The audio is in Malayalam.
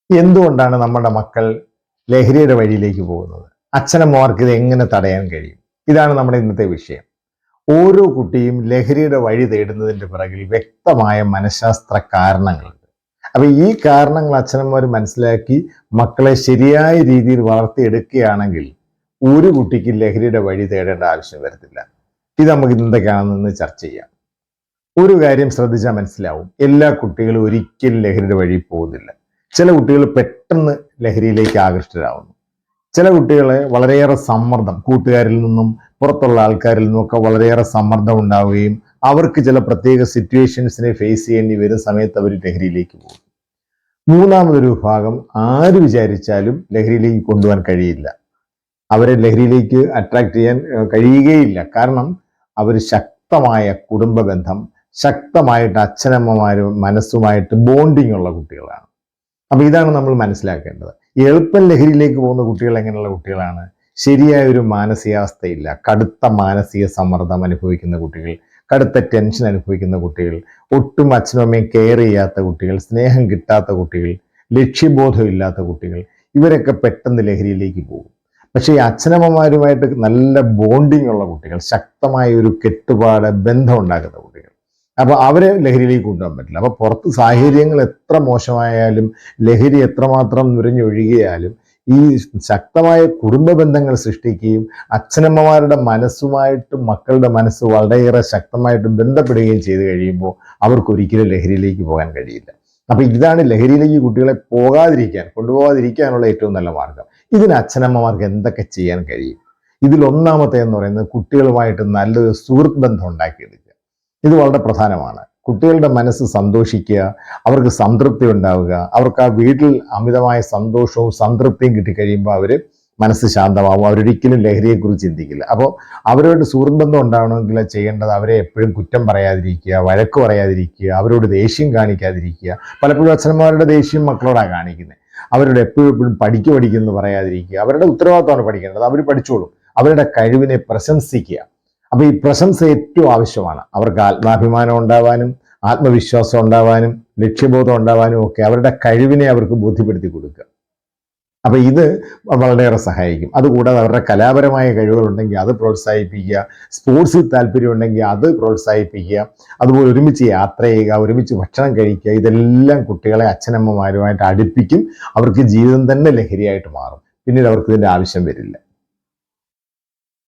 എന്തുകൊണ്ടാണ് നമ്മുടെ മക്കൾ ലഹരിയുടെ വഴിയിലേക്ക് പോകുന്നത്? അച്ഛനമ്മമാർക്ക് ഇത് എങ്ങനെ തടയാൻ കഴിയും? ഇതാണ് നമ്മുടെ ഇന്നത്തെ വിഷയം. ഓരോ കുട്ടിയും ലഹരിയുടെ വഴി തേടുന്നതിൻ്റെ പിറകിൽ വ്യക്തമായ മനഃശാസ്ത്ര കാരണങ്ങളുണ്ട്. അപ്പൊ ഈ കാരണങ്ങൾ അച്ഛനമ്മമാർ മനസ്സിലാക്കി മക്കളെ ശരിയായ രീതിയിൽ വളർത്തിയെടുക്കുകയാണെങ്കിൽ ഒരു കുട്ടിക്ക് ലഹരിയുടെ വഴി തേടേണ്ട ആവശ്യം വരത്തില്ല. ഇത് നമുക്ക് എന്തൊക്കെയാണെന്ന് ചർച്ച ചെയ്യാം. ഒരു കാര്യം ശ്രദ്ധിച്ചാൽ മനസ്സിലാവും, എല്ലാ കുട്ടികളും ഒരിക്കലും ലഹരിയുടെ വഴി പോകുന്നില്ല. ചില കുട്ടികൾ പെട്ടെന്ന് ലഹരിയിലേക്ക് ആകൃഷ്ടരാകുന്നു. ചില കുട്ടികളെ വളരെയേറെ സമ്മർദ്ദം, കൂട്ടുകാരിൽ നിന്നും പുറത്തുള്ള ആൾക്കാരിൽ നിന്നുമൊക്കെ വളരെയേറെ സമ്മർദ്ദം ഉണ്ടാവുകയും അവർക്ക് ചില പ്രത്യേക സിറ്റുവേഷൻസിനെ ഫേസ് ചെയ്യേണ്ടി വരുന്ന സമയത്ത് അവർ ലഹരിയിലേക്ക് പോകും. മൂന്നാമതൊരു വിഭാഗം ആര് വിചാരിച്ചാലും ലഹരിയിലേക്ക് കൊണ്ടുപോകാൻ കഴിയില്ല. അവരെ ലഹരിയിലേക്ക് അട്രാക്ട് ചെയ്യാൻ കഴിയുകയില്ല. കാരണം അവർ ശക്തമായ കുടുംബ ബന്ധം, ശക്തമായിട്ട് അച്ഛനമ്മമാരും മനസ്സുമായിട്ട് ബോണ്ടിങ് ഉള്ള കുട്ടികളാണ്. അപ്പൊ ഇതാണ് നമ്മൾ മനസ്സിലാക്കേണ്ടത്. എളുപ്പം ലഹരിയിലേക്ക് പോകുന്ന കുട്ടികൾ എങ്ങനെയുള്ള കുട്ടികളാണ്? ശരിയായ ഒരു മാനസികാവസ്ഥയില്ല, കടുത്ത മാനസിക സമ്മർദ്ദം അനുഭവിക്കുന്ന കുട്ടികൾ, കടുത്ത ടെൻഷൻ അനുഭവിക്കുന്ന കുട്ടികൾ, ഒട്ടും അച്ഛനും അമ്മയും കെയർ ചെയ്യാത്ത കുട്ടികൾ, സ്നേഹം കിട്ടാത്ത കുട്ടികൾ, ലക്ഷ്യബോധം ഇല്ലാത്ത കുട്ടികൾ, ഇവരൊക്കെ പെട്ടെന്ന് ലഹരിയിലേക്ക് പോകും. പക്ഷേ ഈ അച്ഛനമ്മമാരുമായിട്ട് നല്ല ബോണ്ടിങ് ഉള്ള കുട്ടികൾ, ശക്തമായ ഒരു കെട്ടുപാട് ബന്ധം ഉണ്ടാക്കുന്ന കുട്ടികൾ, അപ്പൊ അവരെ ലഹരിയിലേക്ക് കൊണ്ടുപോകാൻ പറ്റില്ല. അപ്പൊ പുറത്ത് സാഹചര്യങ്ങൾ എത്ര മോശമായാലും, ലഹരി എത്രമാത്രം നുരഞ്ഞൊഴുകിയാലും ഈ ശക്തമായ കുടുംബ ബന്ധങ്ങൾ സൃഷ്ടിക്കുകയും അച്ഛനമ്മമാരുടെ മനസ്സുമായിട്ട് മക്കളുടെ മനസ്സ് വളരെയേറെ ശക്തമായിട്ട് ബന്ധപ്പെടുകയും ചെയ്തു കഴിയുമ്പോൾ അവർക്ക് ഒരിക്കലും ലഹരിയിലേക്ക് പോകാൻ കഴിയില്ല. അപ്പൊ ഇതാണ് ലഹരിയിലേക്ക് കുട്ടികളെ കൊണ്ടുപോകാതിരിക്കാനുള്ള ഏറ്റവും നല്ല മാർഗം. ഇതിന് അച്ഛനമ്മമാർക്ക് എന്തൊക്കെ ചെയ്യാൻ കഴിയും? ഇതിൽ ഒന്നാമത്തെ എന്ന് പറയുന്നത് കുട്ടികളുമായിട്ട് നല്ലൊരു സുഹൃത്ത് ബന്ധം ഉണ്ടാക്കിയെടുക്കുക. ഇത് വളരെ പ്രധാനമാണ്. കുട്ടികളുടെ മനസ്സ് സന്തോഷിക്കുക, അവർക്ക് സംതൃപ്തി ഉണ്ടാവുക, അവർക്ക് ആ വീട്ടിൽ അമിതമായ സന്തോഷവും സംതൃപ്തിയും കിട്ടിക്കഴിയുമ്പോൾ അവർ മനസ്സ് ശാന്തമാവും. അവരൊരിക്കലും ലഹരിയെക്കുറിച്ച് ചിന്തിക്കില്ല. അപ്പോൾ അവരോട് സുഹൃത്ത് ബന്ധം ഉണ്ടാവണമെങ്കിൽ ചെയ്യേണ്ടത് അവരെ എപ്പോഴും കുറ്റം പറയാതിരിക്കുക, വഴക്ക് പറയാതിരിക്കുക, അവരോട് ദേഷ്യം കാണിക്കാതിരിക്കുക. പലപ്പോഴും അച്ഛനമ്മമാരുടെ ദേഷ്യം മക്കളോടാണ് കാണിക്കുന്നത്. അവരോട് എപ്പോഴും പഠിക്കുമെന്ന് പറയാതിരിക്കുക. അവരുടെ ഉത്തരവാദിത്തമാണ് പഠിക്കേണ്ടത്, അവർ പഠിച്ചോളും. അവരുടെ കഴിവിനെ പ്രശംസിക്കുക. അപ്പൊ ഈ പ്രശംസ ഏറ്റവും ആവശ്യമാണ്. അവർക്ക് ആത്മാഭിമാനം ഉണ്ടാവാനും ആത്മവിശ്വാസം ഉണ്ടാവാനും ലക്ഷ്യബോധം ഉണ്ടാവാനും ഒക്കെ അവരുടെ കഴിവിനെ അവർക്ക് ബോധ്യപ്പെടുത്തി കൊടുക്കുക. അപ്പൊ ഇത് വളരെയേറെ സഹായിക്കും. അതുകൂടാതെ അവരുടെ കലാപരമായ കഴിവുകളുണ്ടെങ്കിൽ അത് പ്രോത്സാഹിപ്പിക്കുക, സ്പോർട്സിൽ താല്പര്യമുണ്ടെങ്കിൽ അത് പ്രോത്സാഹിപ്പിക്കുക, അതുപോലെ ഒരുമിച്ച് യാത്ര ചെയ്യുക, ഒരുമിച്ച് ഭക്ഷണം കഴിക്കുക. ഇതെല്ലാം കുട്ടികളെ അച്ഛനമ്മമാരുമായിട്ട് അടുപ്പിക്കും. അവർക്ക് ജീവിതം തന്നെ ലഹരിയായിട്ട് മാറും. പിന്നീട് അവർക്ക് ഇതിൻ്റെ ആവശ്യം വരില്ല.